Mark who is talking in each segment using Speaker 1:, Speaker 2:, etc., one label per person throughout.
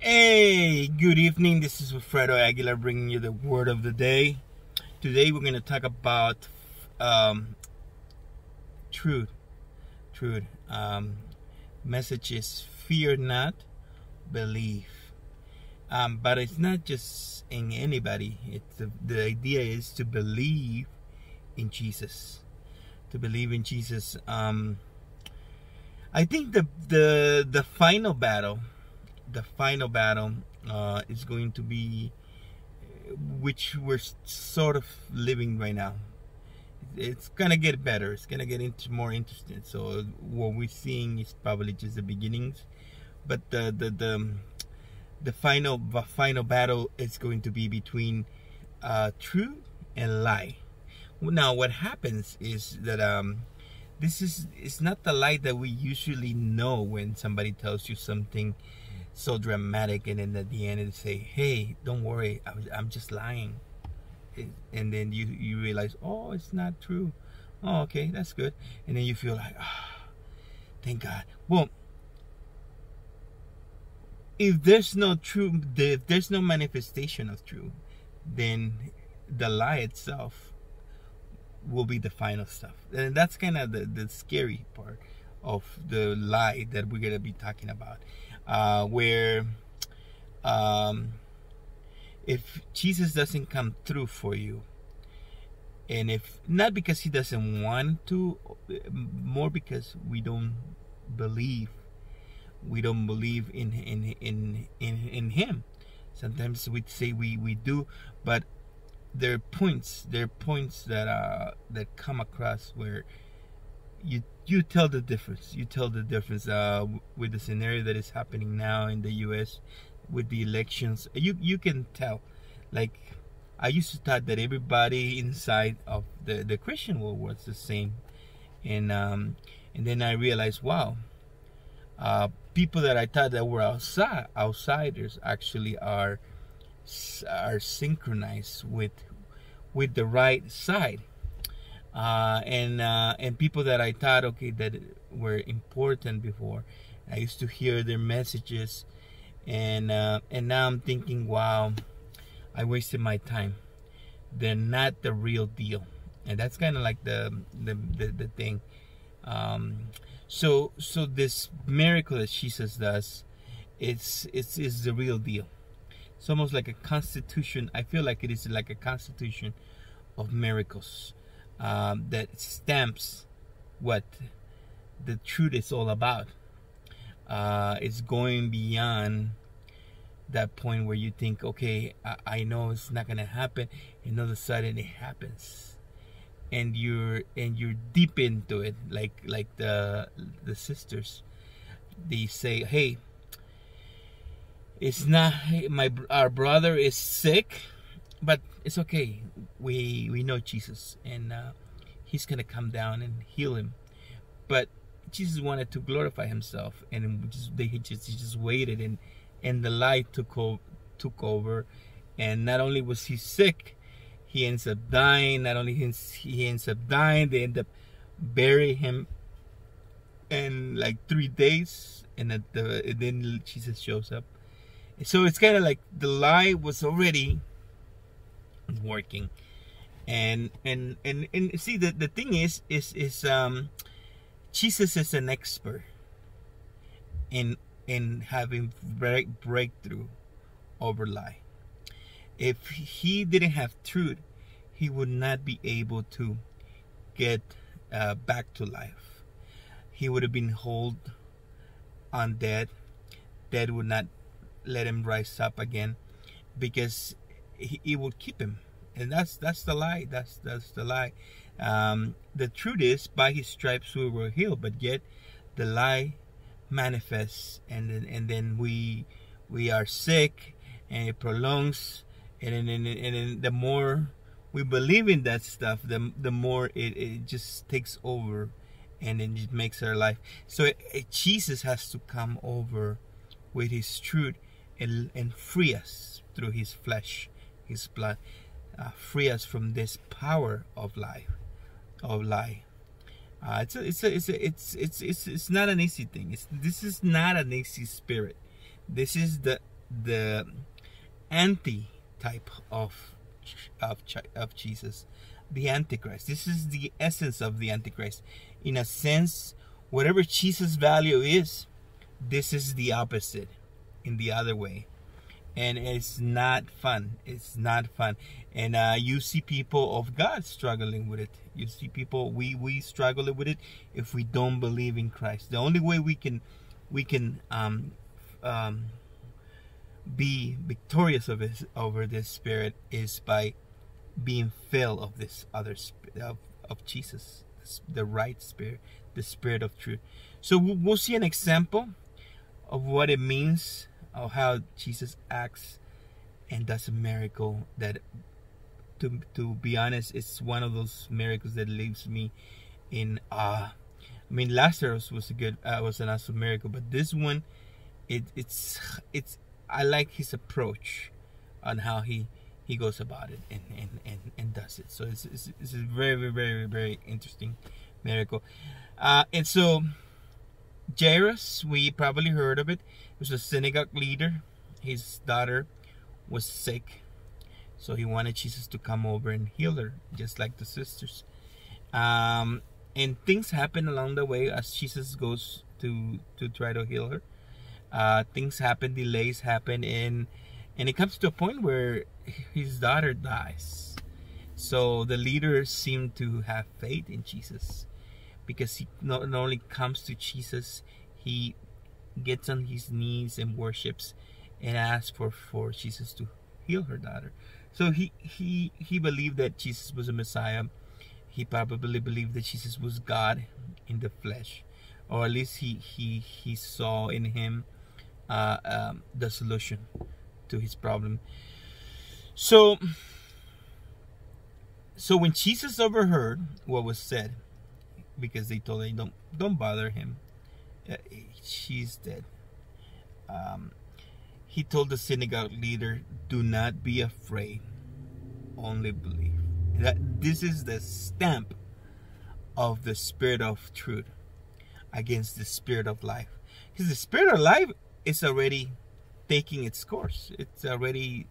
Speaker 1: Hey, good evening. This is Wilfredo Aguilar bringing you the word of the day. Today we're going to talk about um, truth. Truth. Message is fear not, believe. But it's not just in anybody. It's the idea is to believe in Jesus. To believe in Jesus. I think the final battle. The final battle is going to be which we're sort of living right now. It's gonna get better. It's gonna get more interesting. So what we're seeing is probably just the beginnings, but the final battle is going to be between truth and lie. Now, what happens is that it's not the lie that we usually know when somebody tells you something so dramatic, and then at the end they say, "Hey, don't worry, I'm just lying," and then you realize, oh, it's not true. Oh, okay, that's good. And then you feel like, thank God. Well, if there's no truth, if there's no manifestation of truth, then the lie itself will be the final stuff. And that's kind of the scary part of the lie that we're going to be talking about, where if Jesus doesn't come through for you, and if not because he doesn't want to, more because we don't believe in him. Sometimes we say we do, but there are points that come across where you tell the difference. You tell the difference with the scenario that is happening now in the U.S. with the elections. You can tell. Like, I used to thought that everybody inside of the Christian world was the same, and then I realized, wow, people that I thought that were outsiders actually are synchronized with the right side, and people that I thought, okay, that were important before, I used to hear their messages, and now I'm thinking, wow, I wasted my time. They're not the real deal, and that's kind of like the thing. So this miracle that Jesus does, it's the real deal. It's almost like a constitution. I feel like it is like a constitution of miracles that stamps what the truth is all about. It's going beyond that point where you think, okay, I know it's not gonna happen, and all of a sudden it happens, and you're deep into it, like the sisters. They say, hey, it's not, our brother is sick, but it's okay. We know Jesus, and he's gonna come down and heal him. But Jesus wanted to glorify himself, and he just waited, and the lie took over, and not only was he sick, he ends up dying. Not only he ends up dying, they end up burying him in like 3 days, and then Jesus shows up. So it's kind of like the lie was already working, and see, the thing is Jesus is an expert in having breakthrough over lie. If he didn't have truth, he would not be able to get back to life. He would have been held on dead. Dead would not let him rise up again, because he will keep him. And that's the lie. That's the lie. The truth is, by his stripes we were healed, but yet the lie manifests, and then we are sick, and it prolongs, and then the more we believe in that stuff, the more it just takes over, and then it makes our life. So Jesus has to come over with his truth and free us through his flesh, his blood, free us from this power of lie. It's not an easy thing. This is not an easy spirit. This is the the anti-type of Jesus, the Antichrist. This is the essence of the Antichrist. In a sense, whatever Jesus' value is, this is the opposite in the other way. And it's not fun. It's not fun. And you see people of God struggling with it. You see people, we struggle with it if we don't believe in Christ. The only way we can be victorious over this spirit is by being filled of this other spirit of Jesus, the right spirit, the spirit of truth. So we'll see an example of what it means, of how Jesus acts and does a miracle that, to be honest, it's one of those miracles that leaves me in awe. I mean, Lazarus was was an awesome miracle, but this one, it's I like his approach on how he goes about it and does it. So it's a very, very, very interesting miracle. And so Jairus, we probably heard of it. He was a synagogue leader. His daughter was sick, so he wanted Jesus to come over and heal her, just like the sisters. And things happen along the way as Jesus goes to try to heal her. Things happen, delays happen, and it comes to a point where his daughter dies. So the leader seemed to have faith in Jesus, because he not only comes to Jesus, he gets on his knees and worships and asks for Jesus to heal her daughter. So he believed that Jesus was a Messiah. He probably believed that Jesus was God in the flesh, or at least he saw in him the solution to his problem. So when Jesus overheard what was said, because they told him, don't bother him, she's dead, he told the synagogue leader, do not be afraid, only believe. That this is the stamp of the spirit of truth against the spirit of life, because the spirit of life is already taking its course. It's already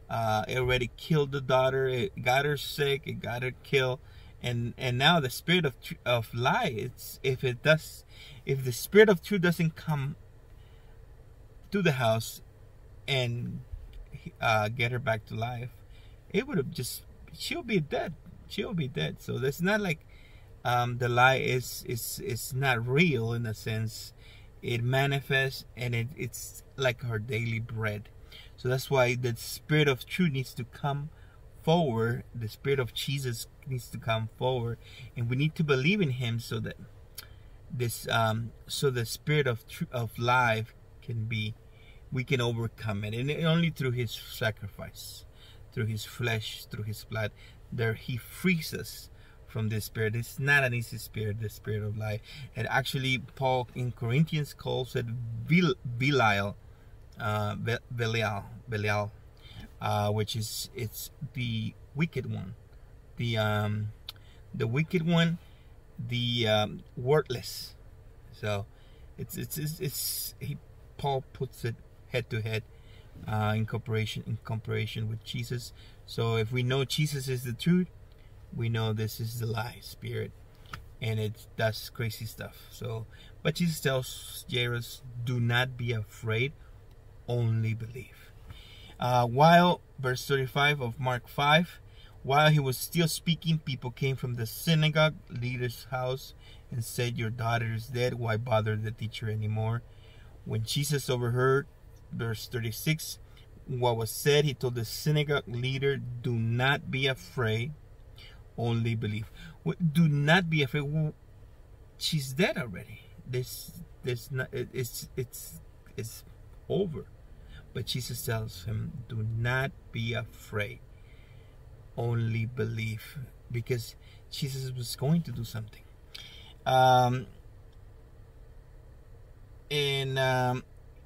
Speaker 1: it already killed the daughter. It got her sick. It got her killed. And now the spirit of lie, if the spirit of truth doesn't come to the house and get her back to life, it would have she'll be dead. She'll be dead. So that's not like the lie is not real in a sense. It manifests, and it's like her daily bread. So that's why the spirit of truth needs to come forward. The spirit of Jesus needs to come forward, and we need to believe in him, so that this so the spirit of life we can overcome it, and only through his sacrifice, through his flesh, through his blood, there he frees us from this spirit. It's not an easy spirit, the spirit of life. And actually, Paul in Corinthians calls it Belial, which it's the wicked one, the wicked one, the worthless. So Paul puts it head to head, in comparison with Jesus. So if we know Jesus is the truth, we know this is the lie spirit, and it does crazy stuff. So, but Jesus tells Jairus, do not be afraid, only believe. While, verse 35 of Mark 5, while he was still speaking, people came from the synagogue leader's house and said, your daughter is dead, why bother the teacher anymore? When Jesus overheard, verse 36, what was said, he told the synagogue leader, do not be afraid, only believe. Do not be afraid. Well, she's dead already. There's not. It's over. But Jesus tells him, do not be afraid, only believe, because Jesus was going to do something. In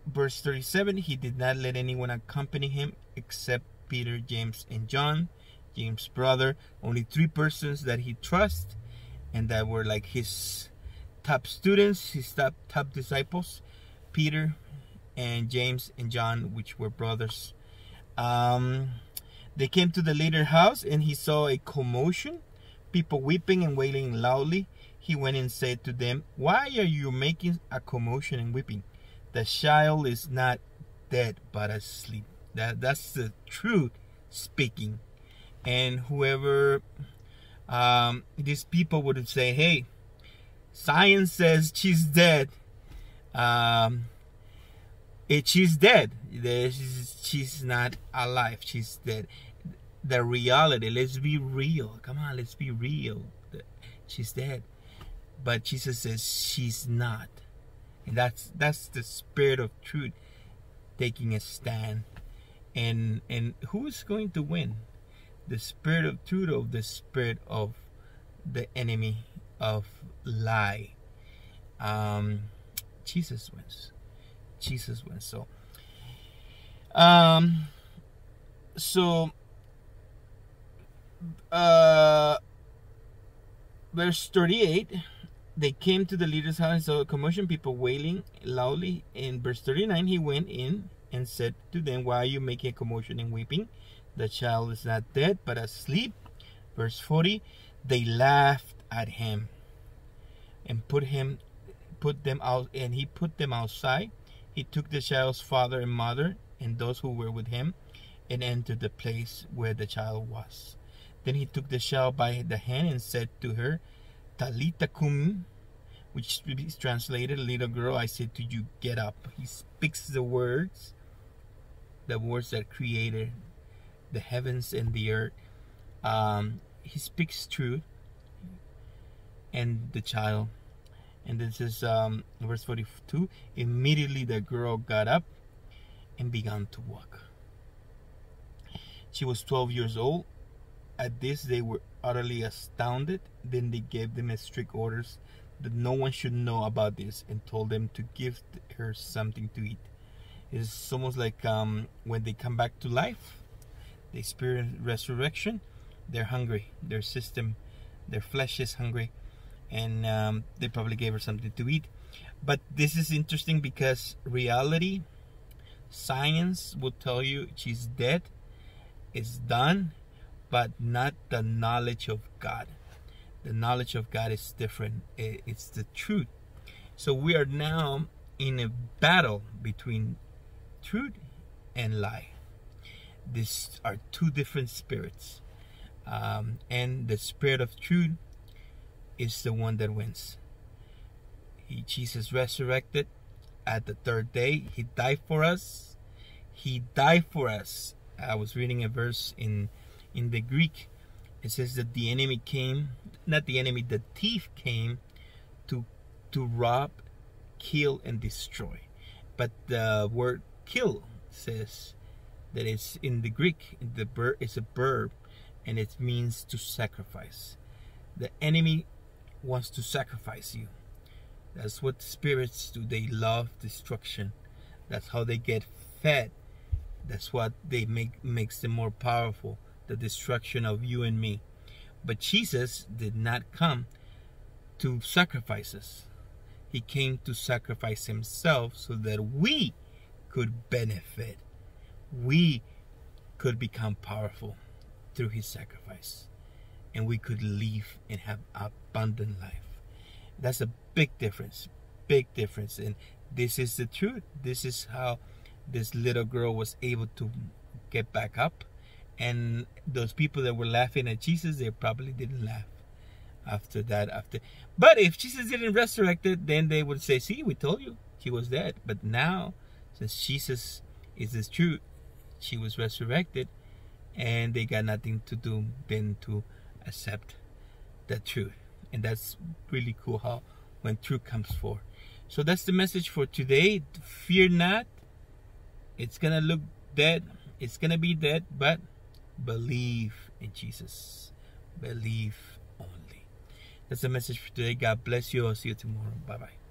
Speaker 1: verse 37, he did not let anyone accompany him except Peter, James, and John, James' brother. Only 3 persons that he trusts, and that were like his top students, his top disciples: Peter, and James and John, which were brothers. They came to the leader's house, and he saw a commotion, people weeping and wailing loudly. He went and said to them, "Why are you making a commotion and weeping? The child is not dead, but asleep." That's the truth speaking. And whoever, these people would say, "Hey, science says she's dead. She's dead. She's not alive. She's dead." The reality, let's be real. Come on, let's be real. She's dead. But Jesus says she's not. And that's the spirit of truth taking a stand. And who is going to win? The spirit of truth or the spirit of the enemy of lie? Jesus wins. Jesus wins. Verse 38, they came to the leader's house and saw a commotion, people wailing loudly. In verse 39, he went in and said to them, "Why are you making a commotion and weeping? The child is not dead, but asleep." Verse 40, they laughed at him and put them out, and he put them outside. He took the child's father and mother and those who were with him and entered the place where the child was. Then he took the child by the hand and said to her, "Talitha cumi," which is translated, "Little girl, I said to you, get up." He speaks the words that created the heavens and the earth. He speaks truth and the child. And this is verse 42. Immediately the girl got up and began to walk. She was 12 years old. At this they were utterly astounded. Then they gave them strict orders that no one should know about this, and told them to give her something to eat. It's almost like when they come back to life, they experience resurrection, they're hungry. Their system, their flesh is hungry, and they probably gave her something to eat. But this is interesting because reality, science will tell you she's dead, it's done, but not the knowledge of God. The knowledge of God is different. It's the truth. So we are now in a battle between truth and lie. These are two different spirits. And the spirit of truth is the one that wins. Jesus resurrected at the third day. He died for us. He died for us. I was reading a verse in the Greek. It says that the enemy came, not the enemy, the thief came to rob, kill, and destroy. But the word kill says that it's in the Greek, it's a verb, and it means to sacrifice. The enemy wants to sacrifice you. That's what spirits do. They love destruction. That's how they get fed. That's what they makes them more powerful. The destruction of you and me. But Jesus did not come to sacrifice us. He came to sacrifice himself so that we could benefit. We could become powerful through his sacrifice. And we could live and have abundant life. That's a big difference. Big difference. And this is the truth. This is how this little girl was able to get back up. And those people that were laughing at Jesus, they probably didn't laugh after that. But if Jesus didn't resurrect it, then they would say, "See, we told you she was dead." But now, since Jesus is the truth, she was resurrected, and they got nothing to do than to accept the truth. And that's really cool how when truth comes forth. So that's the message for today. Fear not. It's gonna look dead. It's gonna be dead, but believe in Jesus. Believe only. That's the message for today. God bless you. I'll see you tomorrow. Bye-bye.